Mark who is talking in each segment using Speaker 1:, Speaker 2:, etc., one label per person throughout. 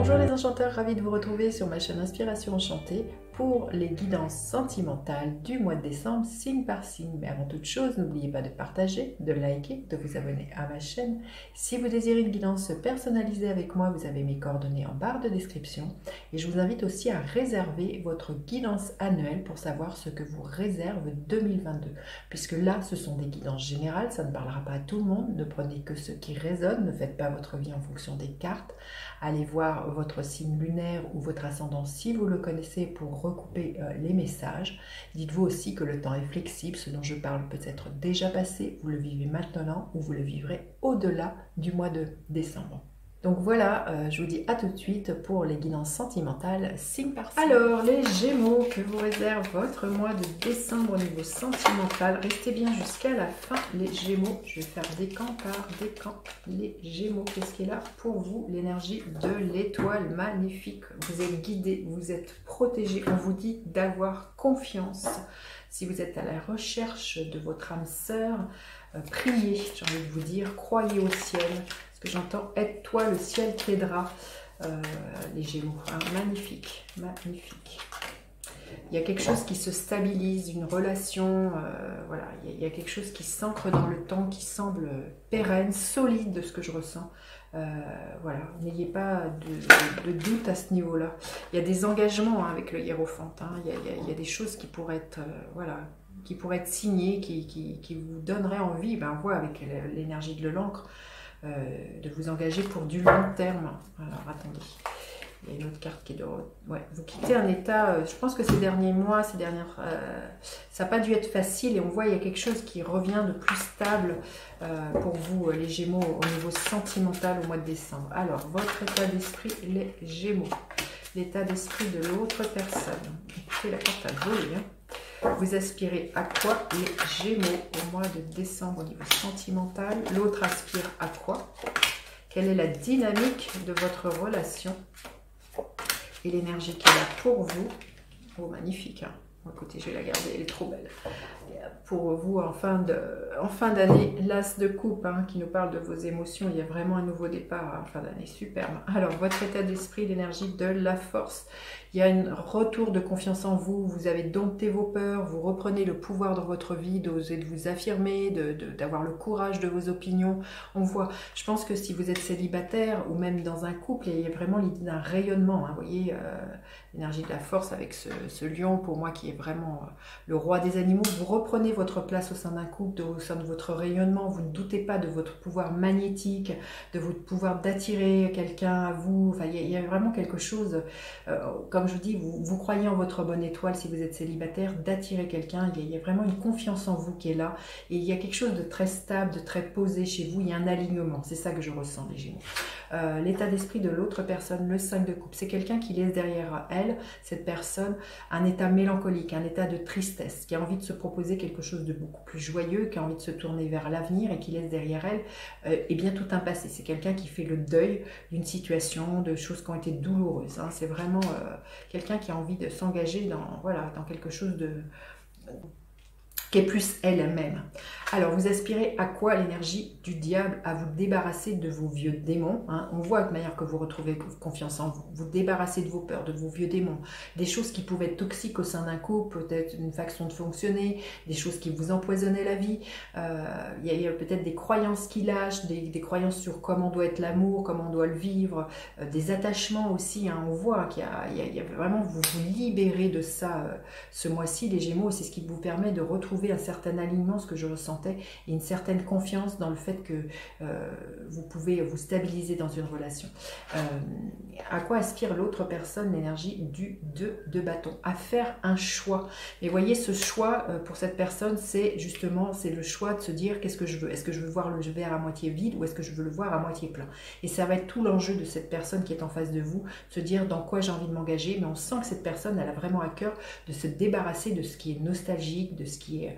Speaker 1: Bonjour les enchanteurs, ravi de vous retrouver sur ma chaîne Inspiration Enchantée pour les guidances sentimentales du mois de décembre, signe par signe. Mais avant toute chose, n'oubliez pas de partager, de liker, de vous abonner à ma chaîne. Si vous désirez une guidance personnalisée avec moi, vous avez mes coordonnées en barre de description. Et je vous invite aussi à réserver votre guidance annuelle pour savoir ce que vous réserve 2022. Puisque là, ce sont des guidances générales, ça ne parlera pas à tout le monde. Ne prenez que ce qui résonne, ne faites pas votre vie en fonction des cartes. Allez voir votre signe lunaire ou votre ascendant si vous le connaissez pour recouper les messages. Dites-vous aussi que le temps est flexible, ce dont je parle peut être déjà passé, vous le vivez maintenant ou vous le vivrez au-delà du mois de décembre. Donc voilà, je vous dis à tout de suite pour les guidances sentimentales, signe par signe. Alors, les Gémeaux, que vous réserve votre mois de décembre au niveau sentimental. Restez bien jusqu'à la fin, les Gémeaux. Je vais faire décan par décan. Les Gémeaux, qu'est-ce qui est là pour vous? L'énergie de l'étoile, magnifique. Vous êtes guidés, vous êtes protégés. On vous dit d'avoir confiance. Si vous êtes à la recherche de votre âme sœur, priez, j'ai envie de vous dire, croyez au ciel. Ce que j'entends, aide-toi, le ciel t'aidera, les Gémeaux. Hein, magnifique, magnifique. Il y a quelque chose qui se stabilise, une relation, voilà, il y a quelque chose qui s'ancre dans le temps, qui semble pérenne, solide de ce que je ressens. Voilà, n'ayez pas de doute à ce niveau-là. Il y a des engagements hein, avec le hiérophant, hein. Il y a des choses qui pourraient être, voilà, qui pourraient être signées, qui vous donneraient envie, ben, on voit avec l'énergie de l'encre, de vous engager pour du long terme. Alors, attendez. Il y a une autre carte qui est de... Ouais, vous quittez un état, je pense que ces derniers mois, ça n'a pas dû être facile et on voit il y a quelque chose qui revient de plus stable pour vous, les Gémeaux, au niveau sentimental au mois de décembre. Alors, votre état d'esprit, les Gémeaux. L'état d'esprit de l'autre personne. Écoutez, la carte a volé, hein. Vous aspirez à quoi, les Gémeaux, au mois de décembre au niveau sentimental? L'autre aspire à quoi? Quelle est la dynamique de votre relation? Et l'énergie qui est là pour vous? Oh, magnifique, hein. Écoutez, je vais la garder, elle est trop belle. Pour vous, en fin d'année, l'as de coupe hein, qui nous parle de vos émotions. Il y a vraiment un nouveau départ en fin d'année, superbe. Alors, votre état d'esprit, l'énergie de la force. Il y a un retour de confiance en vous. Vous avez dompté vos peurs. Vous reprenez le pouvoir dans votre vie, d'oser de vous affirmer, d'avoir le courage de vos opinions. On voit, je pense que si vous êtes célibataire ou même dans un couple, il y a vraiment l'idée d'un rayonnement. Hein, vous voyez, l'énergie de la force avec ce lion, pour moi, qui est vraiment le roi des animaux. Vous reprenez votre place au sein d'un couple, au sein de votre rayonnement. Vous ne doutez pas de votre pouvoir magnétique, de votre pouvoir d'attirer quelqu'un à vous. Enfin, il y a vraiment quelque chose, comme je vous dis, vous croyez en votre bonne étoile si vous êtes célibataire, d'attirer quelqu'un. Il y a vraiment une confiance en vous qui est là. Et il y a quelque chose de très stable, de très posé chez vous. Il y a un alignement. C'est ça que je ressens, les Gémeaux. L'état d'esprit de l'autre personne, le 5 de coupe, c'est quelqu'un qui laisse derrière elle, cette personne, un état mélancolique, un état de tristesse, qui a envie de se proposer quelque chose de beaucoup plus joyeux, qui a envie de se tourner vers l'avenir et qui laisse derrière elle eh bien tout un passé. C'est quelqu'un qui fait le deuil d'une situation, de choses qui ont été douloureuses. Hein. C'est vraiment quelqu'un qui a envie de s'engager dans, voilà, dans quelque chose de... qui est plus elle-même. Alors, vous aspirez à quoi? L'énergie du diable, à vous débarrasser de vos vieux démons. Hein. On voit de manière que vous retrouvez confiance en vous. Vous débarrassez de vos peurs, de vos vieux démons. Des choses qui pouvaient être toxiques au sein d'un couple, peut-être une façon de fonctionner, des choses qui vous empoisonnaient la vie. Il y a peut-être des croyances qui lâchent, des croyances sur comment doit être l'amour, comment on doit le vivre, des attachements aussi. Hein. On voit qu'il y a vraiment, vous vous libérez de ça ce mois-ci, les Gémeaux. C'est ce qui vous permet de retrouver un certain alignement, ce que je ressentais, et une certaine confiance dans le fait que vous pouvez vous stabiliser dans une relation. À quoi aspire l'autre personne? L'énergie du 2 de bâton, à faire un choix. Mais voyez, ce choix pour cette personne, c'est justement, c'est le choix de se dire qu'est-ce que je veux? Est-ce que je veux voir le verre à moitié vide ou est-ce que je veux le voir à moitié plein? Et ça va être tout l'enjeu de cette personne qui est en face de vous, se dire dans quoi j'ai envie de m'engager. Mais on sent que cette personne, elle a vraiment à cœur de se débarrasser de ce qui est nostalgique, de ce qui est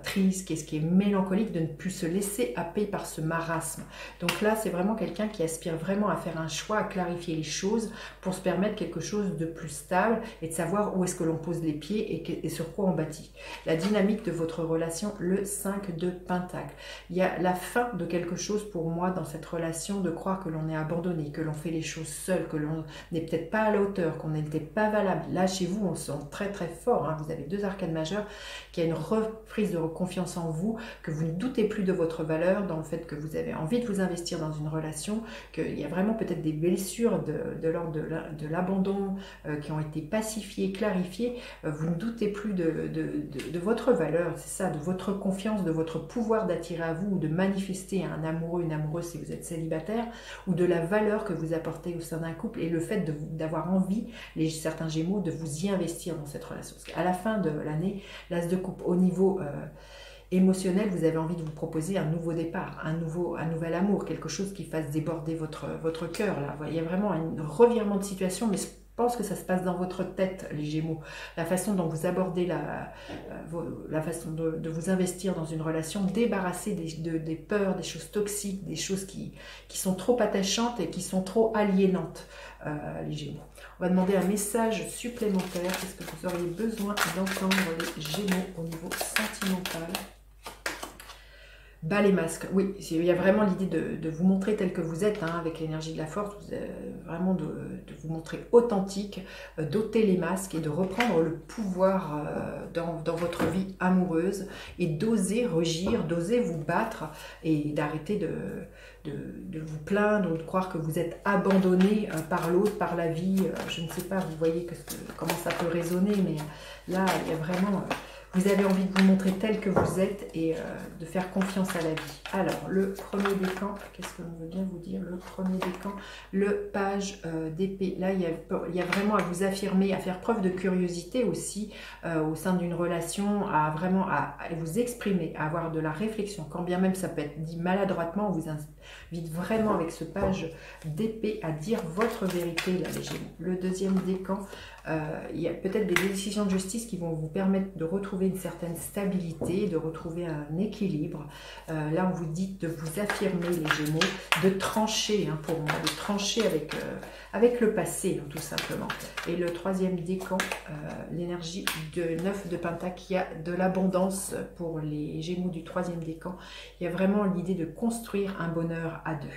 Speaker 1: triste, ce qui est mélancolique de ne plus se laisser happer par ce marasme. Donc là, c'est vraiment quelqu'un qui aspire vraiment à faire un choix, à clarifier les choses pour se permettre quelque chose de plus stable et de savoir où est-ce que l'on pose les pieds et sur quoi on bâtit. La dynamique de votre relation, le 5 de Pentacle. Il y a la fin de quelque chose pour moi dans cette relation, de croire que l'on est abandonné, que l'on fait les choses seul, que l'on n'est peut-être pas à la hauteur, qu'on n'était pas valable. Là, chez vous, on se sent très très fort. Hein. Vous avez 2 arcanes majeures, qui a une reprise de confiance en vous, que vous ne doutez plus de votre valeur, dans le fait que vous avez envie de vous investir dans une relation, qu'il y a vraiment peut-être des blessures de l'ordre de l'abandon qui ont été pacifiées, clarifiées. Vous ne doutez plus de votre valeur, c'est ça, de votre confiance, de votre pouvoir d'attirer à vous ou de manifester un amoureux, une amoureuse si vous êtes célibataire, ou de la valeur que vous apportez au sein d'un couple et le fait d'avoir envie, certains Gémeaux, de vous y investir dans cette relation. Parce qu'à la fin de l'année, l'As de coupe au niveau émotionnel, vous avez envie de vous proposer un nouveau départ, un nouvel amour, quelque chose qui fasse déborder votre cœur. Là. Il y a vraiment un revirement de situation, mais je pense que ça se passe dans votre tête, les Gémeaux. La façon dont vous abordez la façon de vous investir dans une relation, débarrasser des peurs, des choses toxiques, des choses qui sont trop attachantes et qui sont trop aliénantes, les Gémeaux. On va demander un message supplémentaire. Qu'est-ce que vous auriez besoin d'entendre, les Gémeaux, au niveau sentimental? Bas les masques, oui, il y a vraiment l'idée de vous montrer tel que vous êtes, hein, avec l'énergie de la force, vraiment de vous montrer authentique, d'ôter les masques et de reprendre le pouvoir dans votre vie amoureuse et d'oser rugir, d'oser vous battre et d'arrêter de vous plaindre ou de croire que vous êtes abandonné par l'autre, par la vie. Je ne sais pas, vous voyez comment ça peut résonner, mais là, il y a vraiment... Vous avez envie de vous montrer tel que vous êtes et de faire confiance à la vie. Alors, le premier décan, qu'est-ce que l'on veut bien vous dire? Le premier décan, le page d'épée. Là, il y a vraiment à vous affirmer, à faire preuve de curiosité aussi au sein d'une relation, à vraiment à vous exprimer, à avoir de la réflexion. Quand bien même ça peut être dit maladroitement, on vous invite vraiment avec ce page d'épée à dire votre vérité, là, les Gémeaux. Le deuxième décan, il y a peut-être des décisions de justice qui vont vous permettre de retrouver une certaine stabilité, de retrouver un équilibre. Là, on vous dit de vous affirmer, les Gémeaux, de trancher, hein, pour moi, de trancher avec le passé, hein, tout simplement. Et le troisième décan, l'énergie de 9 de Pentacle, il y a de l'abondance pour les Gémeaux du troisième décan. Il y a vraiment l'idée de construire un bonheur à deux.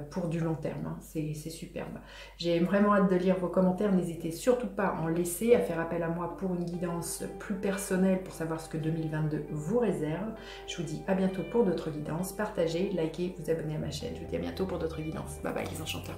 Speaker 1: Pour du long terme, hein. C'est superbe. J'ai vraiment hâte de lire vos commentaires, n'hésitez surtout pas à en laisser, à faire appel à moi pour une guidance plus personnelle pour savoir ce que 2022 vous réserve. Je vous dis à bientôt pour d'autres guidances, partagez, likez, vous abonnez à ma chaîne, je vous dis à bientôt pour d'autres guidances. Bye bye les enchanteurs.